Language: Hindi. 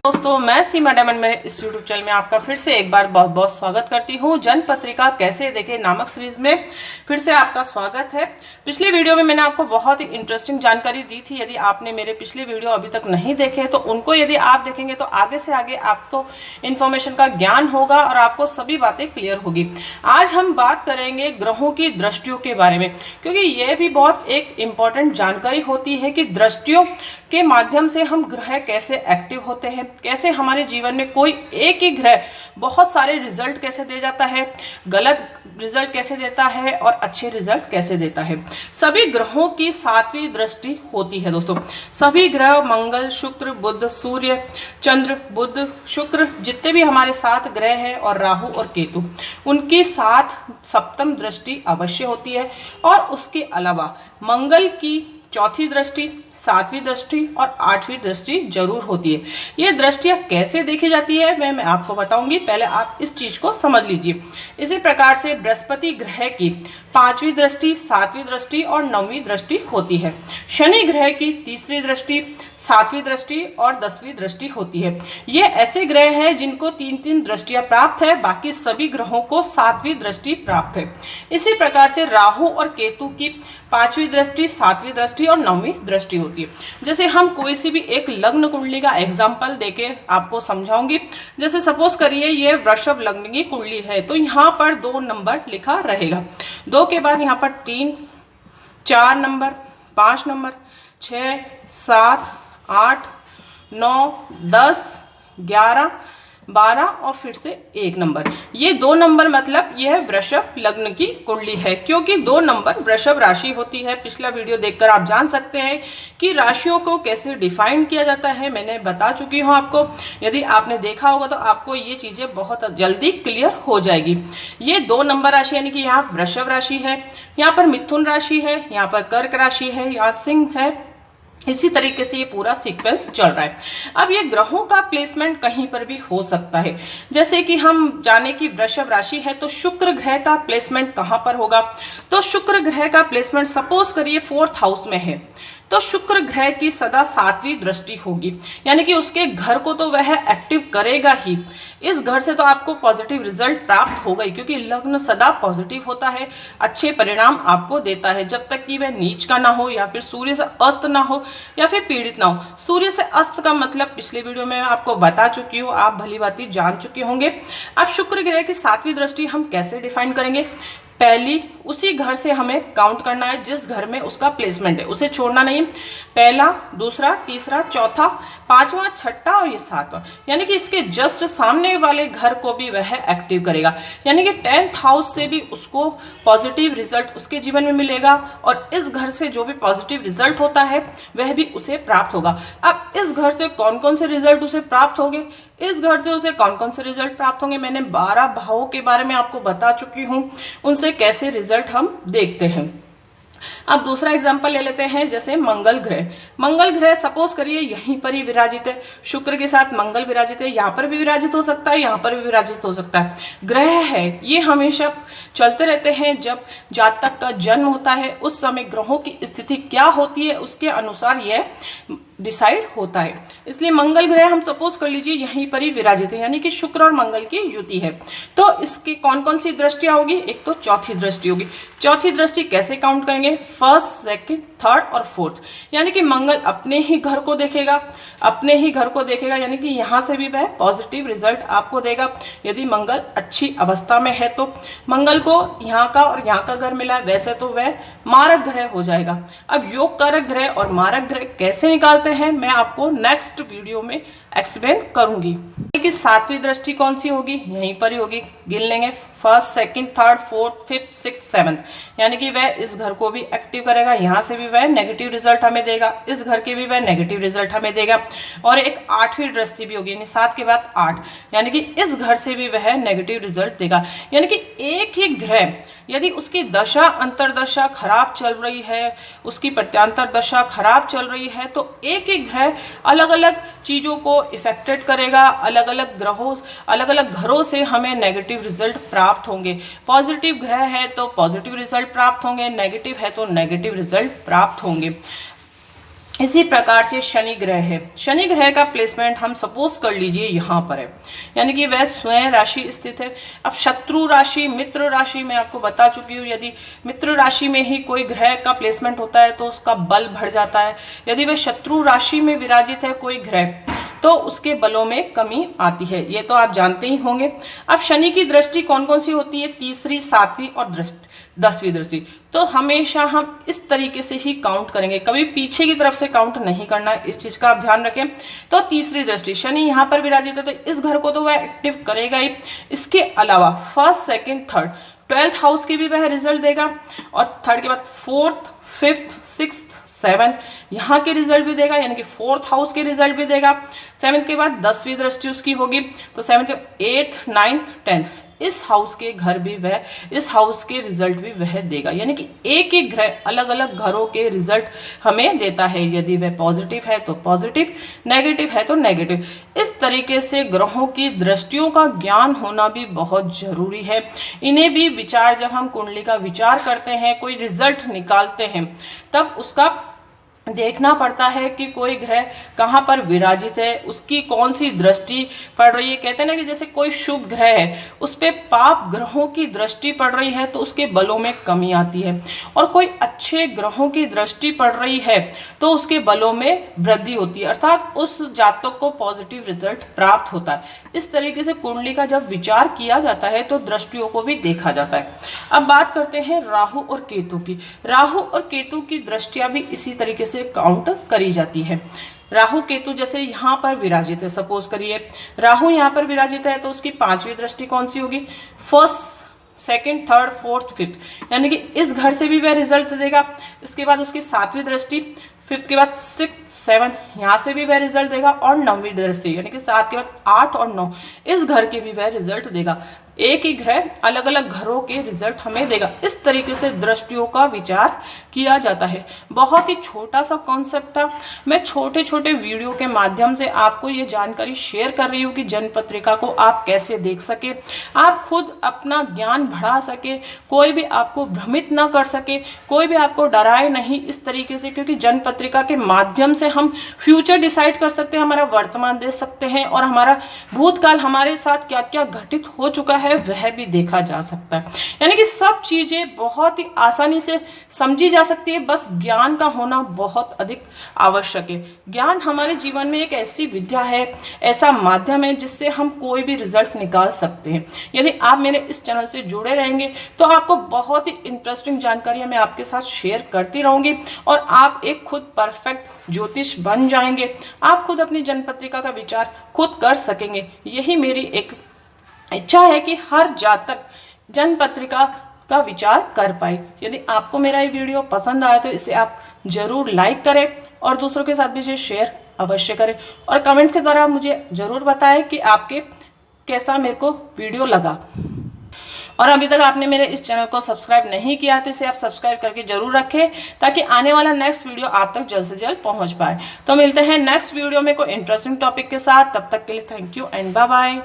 दोस्तों, मैं सीमा डायमंड में इस यूट्यूब चैनल में आपका फिर से एक बार बहुत बहुत स्वागत करती हूँ। जन पत्रिका कैसे देखें नामक सीरीज में फिर से आपका स्वागत है। पिछले वीडियो में मैंने आपको बहुत ही इंटरेस्टिंग जानकारी दी थी। यदि आपने मेरे पिछले वीडियो अभी तक नहीं देखे तो उनको यदि आप देखेंगे तो आगे से आगे आपको इन्फॉर्मेशन का ज्ञान होगा और आपको सभी बातें क्लियर होगी। आज हम बात करेंगे ग्रहों की दृष्टियों के बारे में, क्योंकि यह भी बहुत एक इम्पोर्टेंट जानकारी होती है कि दृष्टियों के माध्यम से हम ग्रह कैसे एक्टिव होते हैं, कैसे हमारे जीवन में कोई एक ही ग्रह बहुत सारे रिजल्ट कैसे दे जाता है, गलत रिजल्ट कैसे देता है और अच्छे रिजल्ट कैसे देता है। सभी ग्रहों की 7वीं दृष्टि होती है दोस्तों। सभी ग्रह मंगल, शुक्र, बुध, सूर्य, चंद्र, बुध, शुक्र, जितने भी हमारे 7 ग्रह हैं और राहु और केतु, उनकी 7 सप्तम दृष्टि अवश्य होती है। और उसके अलावा मंगल की 4थी दृष्टि, 7वीं दृष्टि और 8वीं दृष्टि जरूर होती है। ये दृष्टियां कैसे देखी जाती है मैं आपको बताऊंगी। पहले आप इस चीज को समझ लीजिए। इसी प्रकार से बृहस्पति ग्रह की 5वीं दृष्टि, 7वीं दृष्टि और 9वीं दृष्टि होती है। शनि ग्रह की 3री दृष्टि, 7वीं दृष्टि और 10वीं दृष्टि होती है। ये ऐसे ग्रह हैं जिनको 3-3 दृष्टियां प्राप्त है, बाकी सभी ग्रहों को 7वीं दृष्टि प्राप्त है। इसी प्रकार से राहु और केतु की 5वीं दृष्टि, 7वीं दृष्टि और 9वीं दृष्टि होती है। जैसे हम कोई सी भी एक लग्न कुंडली का एग्जाम्पल देके आपको समझाऊंगी। जैसे सपोज करिए ये वृषभ लग्न की कुंडली है, तो यहाँ पर 2 नंबर लिखा रहेगा। 2 के बाद यहाँ पर 3, 4 नंबर, 5 नंबर, 6, 7, 8, 9, 10, 11, 12 और फिर से 1 नंबर। ये 2 नंबर मतलब यह वृषभ लग्न की कुंडली है, क्योंकि 2 नंबर वृषभ राशि होती है। पिछला वीडियो देखकर आप जान सकते हैं कि राशियों को कैसे डिफाइन किया जाता है, मैंने बता चुकी हूं आपको। यदि आपने देखा होगा तो आपको ये चीजें बहुत जल्दी क्लियर हो जाएगी। ये 2 नंबर राशि यानी कि यहाँ वृषभ राशि है, यहाँ पर मिथुन राशि है, यहाँ पर कर्क राशि है, यहाँ सिंह है। इसी तरीके से ये पूरा सीक्वेंस चल रहा है। अब ये ग्रहों का प्लेसमेंट कहीं पर भी हो सकता है। जैसे कि हम जाने की वृषभ राशि है तो शुक्र ग्रह का प्लेसमेंट कहां पर होगा, तो शुक्र ग्रह का प्लेसमेंट सपोज करिए 4th हाउस में है, तो शुक्र ग्रह की सदा 7वीं दृष्टि होगी, यानी कि उसके घर को तो वह एक्टिव करेगा ही। इस घर से तो आपको पॉजिटिव रिजल्ट प्राप्त होगा ही, क्योंकि लग्न सदा पॉजिटिव होता है, अच्छे परिणाम आपको देता है जब तक कि वह नीच का ना हो या फिर सूर्य से अस्त ना हो या फिर पीड़ित ना हो। सूर्य से अस्त का मतलब पिछले वीडियो में आपको बता चुकी हूँ, आप भली भांति जान चुके होंगे। अब शुक्र ग्रह की 7वीं दृष्टि हम कैसे डिफाइन करेंगे? पहली उसी घर से हमें काउंट करना है जिस घर में उसका प्लेसमेंट है, उसे छोड़ना नहीं। पहला, दूसरा, तीसरा, चौथा, 5वां, 6ठा और ये 7वां, यानी कि इसके जस्ट सामने वाले घर को भी वह एक्टिव करेगा, यानी कि 10th हाउस से भी उसको पॉजिटिव रिजल्ट उसके जीवन में मिलेगा और इस घर से जो भी पॉजिटिव रिजल्ट होता है वह भी उसे प्राप्त होगा। अब इस घर से कौन कौन से रिजल्ट उसे प्राप्त होंगे, इस घर से उसे कौन कौन से रिजल्ट प्राप्त होंगे, मैंने 12 भावों के बारे में आपको बता चुकी हूं, उनसे कैसे रिजल्ट हम देखते हैं। अब दूसरा एग्जांपल ले लेते हैं, जैसे मंगल ग्रह। मंगल ग्रह सपोज करिए यहीं पर ही विराजित है, शुक्र के साथ मंगल विराजित है, यहाँ पर भी विराजित हो सकता है, यहाँ पर भी विराजित हो सकता है। ग्रह है ये हमेशा चलते रहते हैं। जब जातक का जन्म होता है उस समय ग्रहों की स्थिति क्या होती है उसके अनुसार यह डिसाइड होता है। इसलिए मंगल ग्रह हम सपोज कर लीजिए यहीं पर ही विराजित है, यानी कि शुक्र और मंगल की युति है। तो इसकी कौन कौन सी दृष्टियां होगी? एक तो 4थी दृष्टि होगी। 4थी दृष्टि कैसे काउंट करेंगे? 1st, 2nd, 3rd और 4th, यानी कि मंगल अपने ही घर को देखेगा, अपने ही घर को देखेगा, यानी कि यहां से भी वह पॉजिटिव रिजल्ट आपको देगा। यदि मंगल अच्छी अवस्था में है तो मंगल को यहाँ का और यहाँ का घर मिला, वैसे तो वह मारक ग्रह हो जाएगा। अब योग कारक ग्रह और मारक ग्रह कैसे निकालते हैं मैं आपको नेक्स्ट वीडियो में एक्सप्लेन करूंगी। कि 7वीं दृष्टि कौन सी होगी? यहीं पर ही होगी, गिन लेंगे 1st, 2nd, 3rd, 4th, 5th, 6th, 7th, यानी कि वह इस घर को भी एक्टिव करेगा, यहाँ से भी वह नेगेटिव रिजल्ट हमें देगा, इस घर के भी वह नेगेटिव रिजल्ट हमें देगा। और एक 8वीं दृष्टि भी होगी, यानी 7 के बाद 8, यानी कि इस घर से भी वह नेगेटिव रिजल्ट देगा। यानी कि एक ही ग्रह यदि उसकी दशा अंतरदशा खराब चल रही है, उसकी प्रत्यांतर दशा खराब चल रही है, तो एक ही ग्रह अलग अलग चीजों को इफेक्टेड करेगा, अलग अलग ग्रहों, अलग अलग घरों से हमें नेगेटिव रिजल्ट प्राप्त होंगे। पॉजिटिव ग्रह है तो पॉजिटिव रिजल्ट प्राप्त होंगे, नेगेटिव है तो नेगेटिव रिजल्ट प्राप्त होंगे। इसी प्रकार से शनि ग्रह है। शनि ग्रह का प्लेसमेंट हम सपोज कर लीजिए यहाँ पर है, यानी कि वह स्वयं राशि स्थित है। अब शत्रु राशि, मित्र राशि मैं आपको बता चुकी हूँ, यदि मित्र राशि में ही कोई ग्रह का प्लेसमेंट होता है तो उसका बल बढ़ जाता है। यदि वह शत्रु राशि में विराजित है कोई ग्रह तो उसके बलों में कमी आती है, ये तो आप जानते ही होंगे। अब शनि की दृष्टि कौन कौन सी होती है? तीसरी, सातवीं और 10वीं दृष्टि। तो हमेशा हम इस तरीके से ही काउंट करेंगे, कभी पीछे की तरफ से काउंट नहीं करना है, इस चीज का आप ध्यान रखें। तो तीसरी दृष्टि, शनि यहाँ पर विराजित है तो इस घर को तो वह एक्टिव करेगा ही। इसके अलावा first, second, third, 12th house की भी वह रिजल्ट देगा और थर्ड के बाद 4th, 5th, 6th, 7th यहाँ के रिजल्ट भी देगा, यानी कि 4th हाउस के रिजल्ट भी देगा। 7th के बाद 10वीं दृष्टि उसकी होगी, तो 7th के 8th, 9th, 10th इस हाउस के घर भी वह, इस हाउस के रिजल्ट भी वह देगा। यानी कि एक एक ग्रह अलग अलग घरों के रिजल्ट हमें देता है। यदि वह पॉजिटिव है तो पॉजिटिव, नेगेटिव है तो नेगेटिव। इस तरीके से ग्रहों की दृष्टियों का ज्ञान होना भी बहुत जरूरी है। इन्हें भी विचार, जब हम कुंडली का विचार करते हैं, कोई रिजल्ट निकालते हैं, तब उसका देखना पड़ता है कि कोई ग्रह कहाँ पर विराजित है, उसकी कौन सी दृष्टि पड़ रही है। कहते हैं ना कि जैसे कोई शुभ ग्रह है उस पे पाप ग्रहों की दृष्टि पड़ रही है तो उसके बलों में कमी आती है, और कोई अच्छे ग्रहों की दृष्टि पड़ रही है तो उसके बलों में वृद्धि होती है, अर्थात उस जातक को पॉजिटिव रिजल्ट प्राप्त होता है। इस तरीके से कुंडली का जब विचार किया जाता है तो दृष्टियों को भी देखा जाता है। अब बात करते हैं राहु और केतु की। राहु और केतु की दृष्टियां भी इसी तरीके से काउंट करी जाती है। राहु केतु जैसे यहाँ पर विराजित है, सपोज करिए राहु यहाँ पर विराजित है तो उसकी 5वीं दृष्टि कौन सी होगी? First, second, third, fourth, fifth, यानी कि इस घर से भी वह रिजल्ट देगा। इसके बाद उसकी 7वीं दृष्टि, 5th के बाद 6th, 7th यहाँ से भी वह रिजल्ट देगा, और 9वीं दृष्टि यानी कि 7 के बाद 8 और 9 इस घर के भी वह रिजल्ट देगा। एक ही ग्रह अलग अलग घरों के रिजल्ट हमें देगा। इस तरीके से दृष्टियों का विचार किया जाता है। बहुत ही छोटा सा कॉन्सेप्ट था, मैं छोटे छोटे वीडियो के माध्यम से आपको ये जानकारी शेयर कर रही हूँ कि जन्म पत्रिका को आप कैसे देख सके, आप खुद अपना ज्ञान बढ़ा सके, कोई भी आपको भ्रमित ना कर सके, कोई भी आपको डराए नहीं इस तरीके से, क्योंकि जन्म पत्रिका के माध्यम से हम फ्यूचर डिसाइड कर सकते हैं, हमारा वर्तमान देख सकते हैं, और हमारा भूतकाल, हमारे साथ क्या क्या घटित हो चुका है वह भी देखा जा सकता है। यानी कि सब चीजें बहुत ही आसानी से समझी जा सकती है, बस ज्ञान का होना बहुत अधिक आवश्यक है। ज्ञान हमारे जीवन में एक ऐसी विद्या है, ऐसा माध्यम है जिससे हम कोई भी रिजल्ट निकाल सकते हैं। यदि आप मेरे इस चैनल से जुड़े रहेंगे तो आपको बहुत ही इंटरेस्टिंग जानकारियां मैं आपके साथ शेयर करती रहूंगी, और आप एक खुद परफेक्ट ज्योतिष बन जाएंगे। आप खुद अपनी जन्म पत्रिका का विचार खुद कर सकेंगे। यही मेरी एक इच्छा है कि हर जातक जन्म पत्रिका का विचार कर पाए। यदि आपको मेरा ये वीडियो पसंद आया तो इसे आप जरूर लाइक करें और दूसरों के साथ भी इसे शेयर अवश्य करें, और कमेंट के द्वारा मुझे जरूर बताएं कि आपके कैसा मेरे को वीडियो लगा। और अभी तक आपने मेरे इस चैनल को सब्सक्राइब नहीं किया तो इसे आप सब्सक्राइब करके जरूर रखें, ताकि आने वाला नेक्स्ट वीडियो आप तक जल्द से जल्द पहुंच पाए। तो मिलते हैं नेक्स्ट वीडियो में कोई इंटरेस्टिंग टॉपिक के साथ, तब तक के लिए thank you and bye bye.